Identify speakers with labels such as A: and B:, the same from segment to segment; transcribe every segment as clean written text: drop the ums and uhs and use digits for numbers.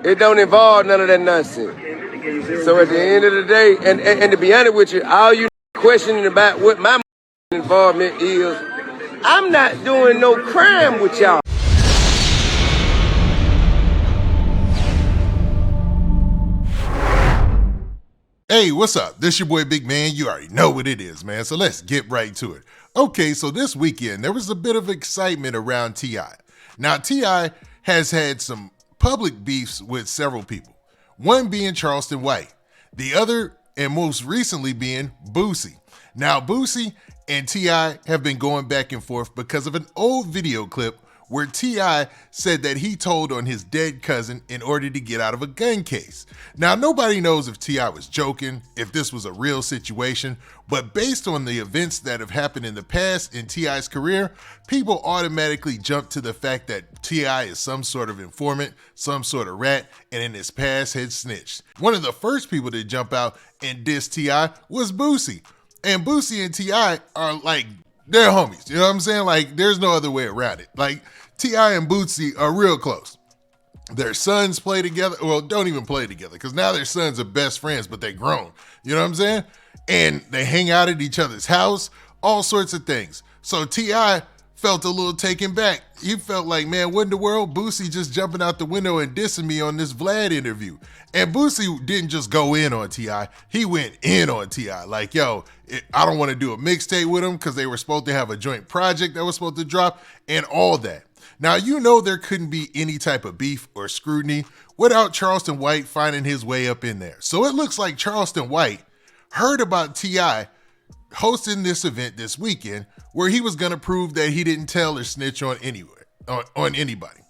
A: It don't involve none of that nonsense. So at the end of the day, and to be honest with you, all you questioning about what my involvement is, I'm not doing no crime with y'all.
B: Hey, what's up? This your boy Big Man. You already know what it is, man. So let's get right to it. Okay, so this weekend, there was a bit of excitement around T.I. Now, T.I. has had some public beefs with several people. One being Charleston White. The other, and most recently, being Boosie. Now, Boosie and T.I. have been going back and forth because of an old video clip where T.I. said that he told on his dead cousin in order to get out of a gun case. Now, nobody knows if T.I. was joking, if this was a real situation, but based on the events that have happened in the past in T.I.'s career, people automatically jump to the fact that T.I. is some sort of informant, some sort of rat, and in his past had snitched. One of the first people to jump out and diss T.I. was Boosie. And Boosie and T.I. are like, they're homies, you know what I'm saying? Like, there's no other way around it. Like, T.I. and Boosie are real close. Their sons play together. Well, don't even play together because now their sons are best friends, but they grown. You know what I'm saying? And they hang out at each other's house, all sorts of things. So T.I. felt a little taken back. He felt like, man, what in the world? Boosie just jumping out the window and dissing me on this Vlad interview. And Boosie didn't just go in on T.I. He went in on T.I. Like, yo, I don't want to do a mixtape with him because they were supposed to have a joint project that was supposed to drop and all that. Now, you know there couldn't be any type of beef or scrutiny without Charleston White finding his way up in there. So it looks like Charleston White heard about T.I. hosting this event this weekend where he was going to prove that he didn't tell or snitch on anybody.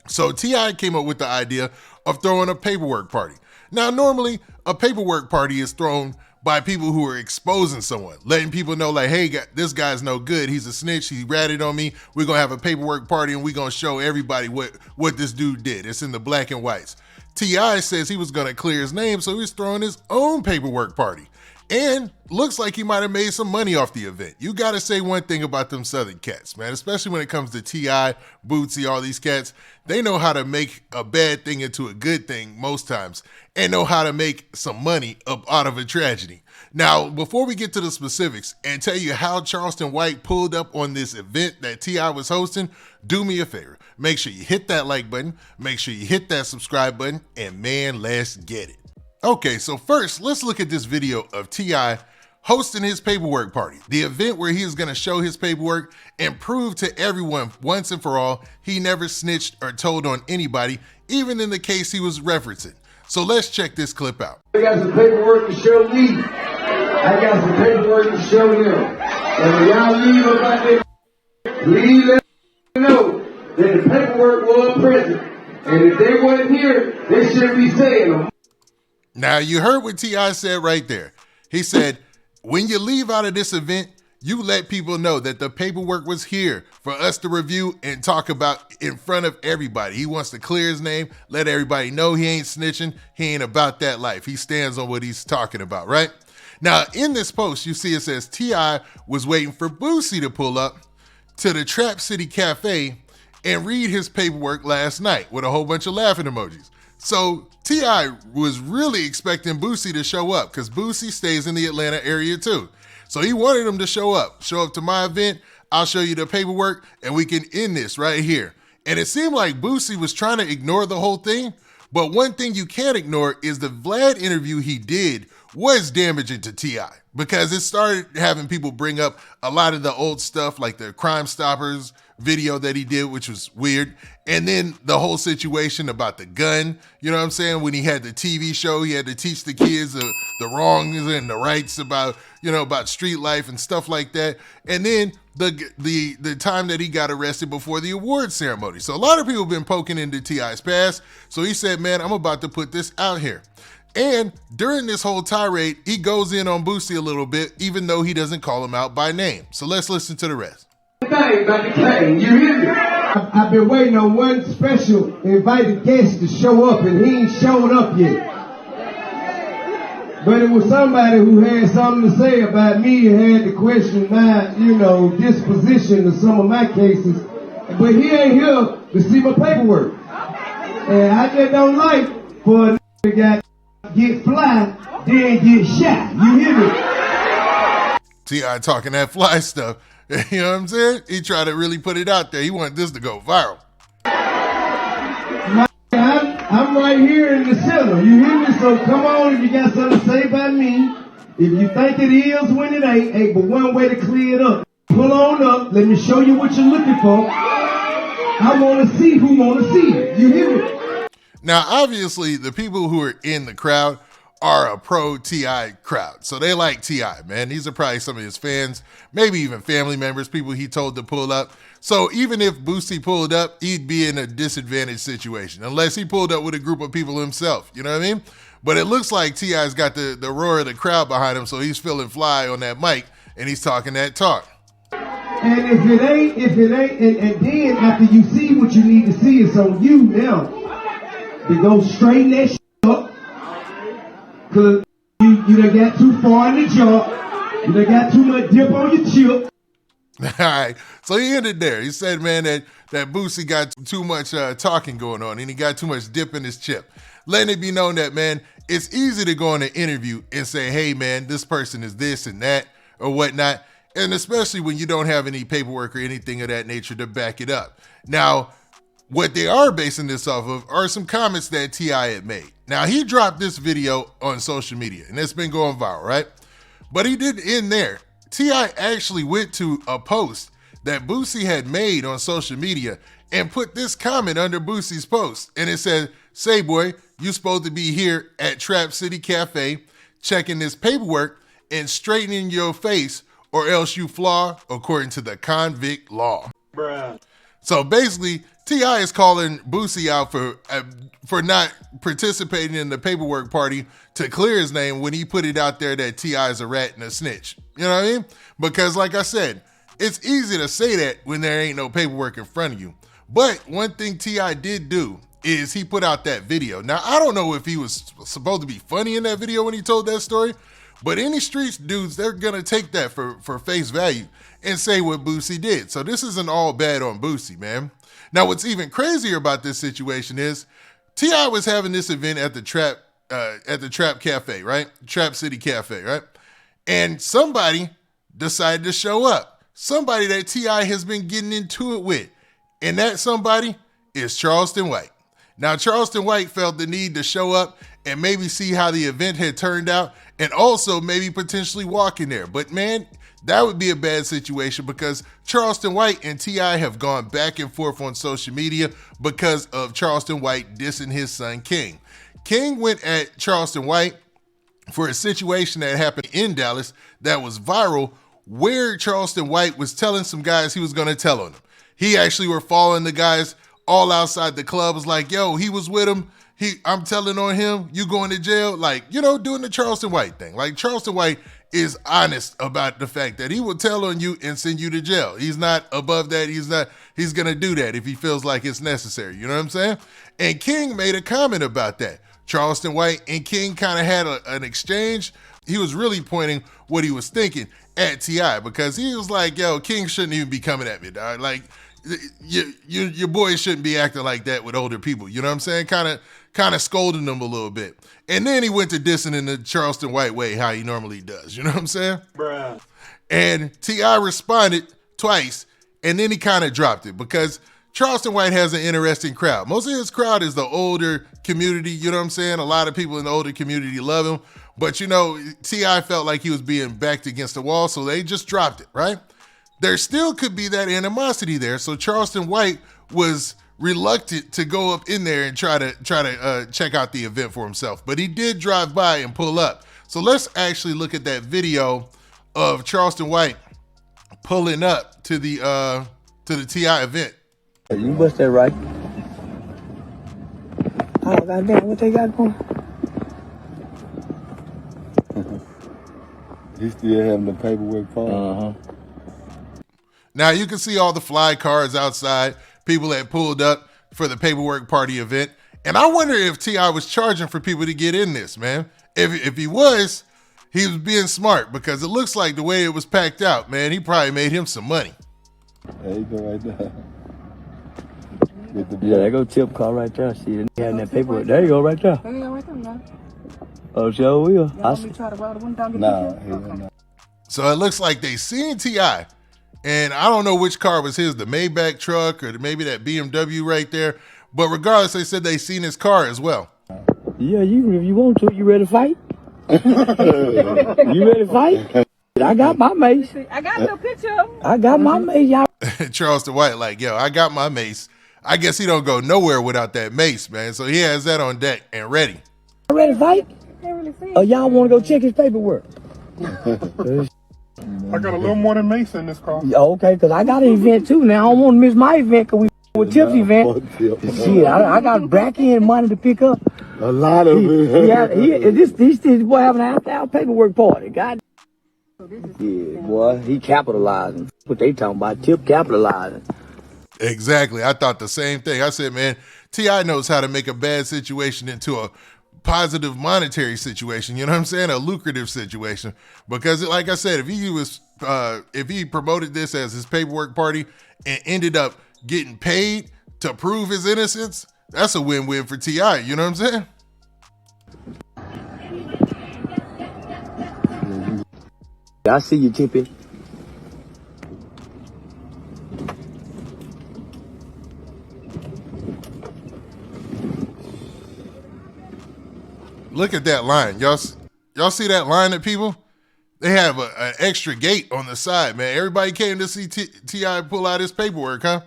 B: So T.I. came up with the idea of throwing a paperwork party. Now, normally a paperwork party is thrown by people who are exposing someone, letting people know like, hey, this guy's no good. He's a snitch. He ratted on me. We're going to have a paperwork party and we're going to show everybody what this dude did. It's in the black and whites. T.I. says he was going to clear his name, so he's throwing his own paperwork party. And looks like he might have made some money off the event. You got to say one thing about them Southern cats, man, especially when it comes to T.I., Bootsy, all these cats. They know how to make a bad thing into a good thing most times and know how to make some money up out of a tragedy. Now, before we get to the specifics and tell you how Charleston White pulled up on this event that T.I. was hosting, do me a favor. Make sure you hit that like button, make sure you hit that subscribe button, and man, let's get it. Okay, so first, let's look at this video of T.I. hosting his paperwork party, the event where he is going to show his paperwork and prove to everyone once and for all he never snitched or told on anybody, even in the case he was referencing. So let's check this clip out.
C: I got some paperwork to show me. I got some paperwork to show them. And when y'all leave about that, please let them know that the paperwork was present. And if they wasn't here, they shouldn't be saying them.
B: Now, you heard what T.I. said right there. He said, when you leave out of this event, you let people know that the paperwork was here for us to review and talk about in front of everybody. He wants to clear his name, let everybody know he ain't snitching. He ain't about that life. He stands on what he's talking about, right? Now, in this post, you see it says T.I. was waiting for Boosie to pull up to the Trap City Cafe and read his paperwork last night with a whole bunch of laughing emojis. So T.I. was really expecting Boosie to show up because Boosie stays in the Atlanta area too. So he wanted him to show up to my event. I'll show you the paperwork and we can end this right here. And it seemed like Boosie was trying to ignore the whole thing. But one thing you can't ignore is the Vlad interview he did was damaging to T.I. because it started having people bring up a lot of the old stuff like the Crime Stoppers video that he did, which was weird. And then the whole situation about the gun, you know what I'm saying? When he had the TV show, he had to teach the kids the wrongs and the rights about, about street life and stuff like that. And then the time that he got arrested before the award ceremony. So a lot of people have been poking into T.I.'s past. So he said, man, I'm about to put this out here. And during this whole tirade, he goes in on Boosie a little bit, even though he doesn't call him out by name. So let's listen to the rest.
C: Thing about the cane, you hear me? I've been waiting on one special invited guest to show up, and he ain't shown up yet. But it was somebody who had something to say about me and had to question my, disposition to some of my cases. But he ain't here to see my paperwork. And I just don't like for a nigga get fly, then get shot. You hear me?
B: T.I. talking that fly stuff. You know what I'm saying? He tried to really put it out there. He wanted this to go viral.
C: I'm right here in the center. You hear me? So come on if you got something to say about me. If you think it is when it ain't, hey, but one way to clear it up. Pull on up. Let me show you what you're looking for. I want to see who want to see it. You hear me?
B: Now, obviously, the people who are in the crowd are a pro T.I. crowd. So they like T.I., man. These are probably some of his fans, maybe even family members, people he told to pull up. So even if Boosie pulled up, he'd be in a disadvantaged situation, unless he pulled up with a group of people himself. You know what I mean? But it looks like T.I.'s got the roar of the crowd behind him, so he's feeling fly on that mic, and he's talking that talk.
C: And if it ain't, and then after you see what you need to see, it's on you now to go straighten that shit up. Cause you done got too far in the jump. You done got too much dip on your chip.
B: All right, so he ended there. He said, man, that Boosie got too much talking going on, and he got too much dip in his chip. Letting it be known that, man, it's easy to go on an interview and say, hey, man, this person is this and that or whatnot, and especially when you don't have any paperwork or anything of that nature to back it up. Now, what they are basing this off of are some comments that T.I. had made. Now, he dropped this video on social media, and it's been going viral, right? But he didn't end there. T.I. actually went to a post that Boosie had made on social media and put this comment under Boosie's post. And it said, say, boy, you supposed to be here at Trap City Cafe checking this paperwork and straightening your face or else you flaw according to the convict law.
C: Bruh.
B: So basically, T.I. is calling Boosie out for not participating in the paperwork party to clear his name when he put it out there that T.I. is a rat and a snitch. You know what I mean? Because like I said, it's easy to say that when there ain't no paperwork in front of you. But one thing T.I. did do is he put out that video. Now, I don't know if he was supposed to be funny in that video when he told that story, but any streets dudes, they're going to take that for face value and say what Boosie did. So this isn't all bad on Boosie, man. Now, what's even crazier about this situation is T.I. was having this event at the Trap Cafe, right? Trap City Cafe, right? And somebody decided to show up. Somebody that T.I. has been getting into it with. And that somebody is Charleston White. Now, Charleston White felt the need to show up and maybe see how the event had turned out and also maybe potentially walk in there. But man, that would be a bad situation because Charleston White and T.I. have gone back and forth on social media because of Charleston White dissing his son King. King went at Charleston White for a situation that happened in Dallas that was viral where Charleston White was telling some guys he was going to tell on them. He actually were following the guys all outside the club, was like, yo, he was with him. I'm telling on him, you going to jail? Like, you know, doing the Charleston White thing. Like Charleston White is honest about the fact that he will tell on you and send you to jail. He's not above that. He's going to do that if he feels like it's necessary. You know what I'm saying? And King made a comment about that. Charleston White and King kind of had an exchange. He was really pointing what he was thinking at T.I. because he was like, yo, King shouldn't even be coming at me, dog. Like, your boy shouldn't be acting like that with older people. You know what I'm saying? Kind of scolding them a little bit. And then he went to dissing in the Charleston White way, how he normally does. You know what I'm saying?
C: Bruh.
B: And T.I. responded twice, and then he kind of dropped it because Charleston White has an interesting crowd. Most of his crowd is the older community. You know what I'm saying? A lot of people in the older community love him. But, you know, T.I. felt like he was being backed against the wall, so they just dropped it, right? There still could be that animosity there. So Charleston White was reluctant to go up in there and try to check out the event for himself. But he did drive by and pull up. So let's actually look at that video of Charleston White pulling up to the T.I. event.
D: You bust that right. Oh, goddamn, what they got going?
E: He still having the paperwork part?
D: Uh-huh.
B: Now you can see all the fly cards outside, people that pulled up for the paperwork party event. And I wonder if T.I. was charging for people to get in this, man. If he was being smart because it looks like the way it was packed out, man, he probably made him some money.
E: There you go right there.
D: Yeah, there go tip car right there. See, they had that paperwork. There you go, right there.
F: There you go, right there, man.
D: Oh, sure will.
F: You want me to try to roll the window down?
E: Nah.
B: So it looks like they seen T.I., and I don't know which car was his, the Maybach truck or maybe that BMW right there. But regardless, they said they seen his car as well.
D: Yeah, if you want to, you ready to fight? You ready to fight? I got my mace.
F: I got your picture of him.
D: I got my mace, y'all.
B: Charleston White like, yo, I got my mace. I guess he don't go nowhere without that mace, man. So he has that on deck and ready.
D: Ready to fight?
F: Can't really see.
D: Oh, y'all want to go check his paperwork?
G: I got a little more than Mace in this car.
D: Yeah, okay, because I got an event too now. I don't want to miss my event because we with Tip's event. Shit, I got back end money to pick up.
E: A lot of it.
D: This boy having an after-hour paperwork party. God. Yeah, boy, he capitalizing. What they talking about, Tip capitalizing.
B: Exactly. I thought the same thing. I said, man, T.I. knows how to make a bad situation into a positive monetary situation. You know what I'm saying? A lucrative situation. Because like I said, if he promoted this as his paperwork party and ended up getting paid to prove his innocence, that's a win-win for T.I. You know what I'm saying?
D: I see you, Tippy.
B: Look at that line. Y'all see that line of people? They have an extra gate on the side, man. Everybody came to see T.I. pull out his paperwork, huh?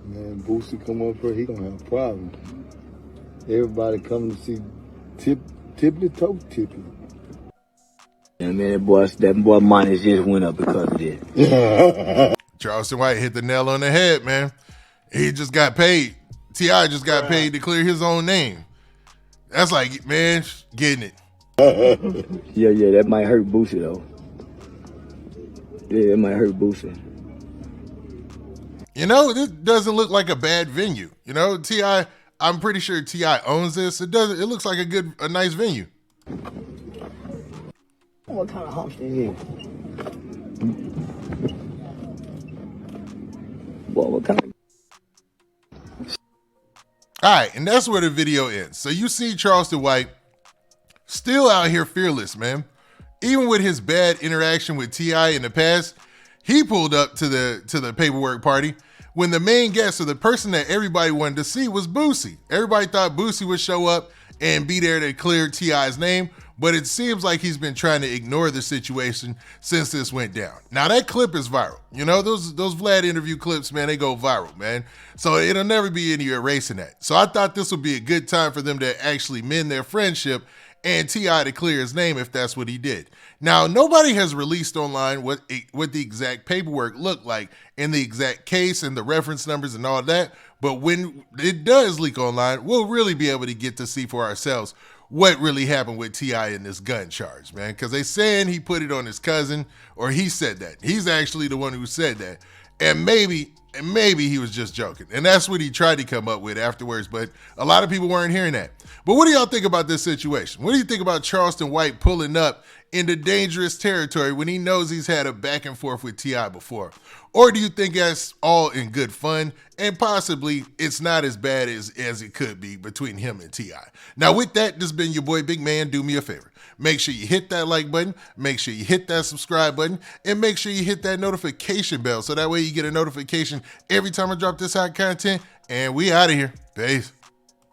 E: Man, Boosie come up here, he gonna have a problem. Everybody coming to see Tippy toe Tippy.
D: Yeah, man, that boy money just went up because of this.
B: Charleston White hit the nail on the head, man. He just got paid. T.I. just got paid to clear his own name. That's like, man, getting it.
D: Yeah, that might hurt Boosie, though. Yeah, it might hurt Boosie.
B: You know, this doesn't look like a bad venue. You know, T.I., I'm pretty sure T.I. owns this. It looks like a nice venue.
D: What kind of humps is here? Boy, what kind of...
B: All right, and that's where the video ends. So you see Charleston White still out here fearless, man. Even with his bad interaction with T.I. in the past, he pulled up to the paperwork party when the main guest or the person that everybody wanted to see was Boosie. Everybody thought Boosie would show up and be there to clear T.I.'s name, but it seems like he's been trying to ignore the situation since this went down. Now that clip is viral. You know, those Vlad interview clips, man, they go viral, man. So it'll never be any erasing that. So I thought this would be a good time for them to actually mend their friendship and T.I. to clear his name if that's what he did. Now, nobody has released online what the exact paperwork looked like and the exact case and the reference numbers and all that. But when it does leak online, we'll really be able to get to see for ourselves what really happened with T.I. in this gun charge, man. Because they saying he put it on his cousin, or he said that. He's actually the one who said that. And maybe he was just joking. And that's what he tried to come up with afterwards, but a lot of people weren't hearing that. But what do y'all think about this situation? What do you think about Charleston White pulling up into dangerous territory when he knows he's had a back and forth with T.I. before? Or do you think that's all in good fun and possibly it's not as bad as it could be between him and T.I.? Now with that, this has been your boy Big Man. Do me a favor. Make sure you hit that like button, make sure you hit that subscribe button, and make sure you hit that notification bell so that way you get a notification every time I drop this hot content. And we out of here. Peace.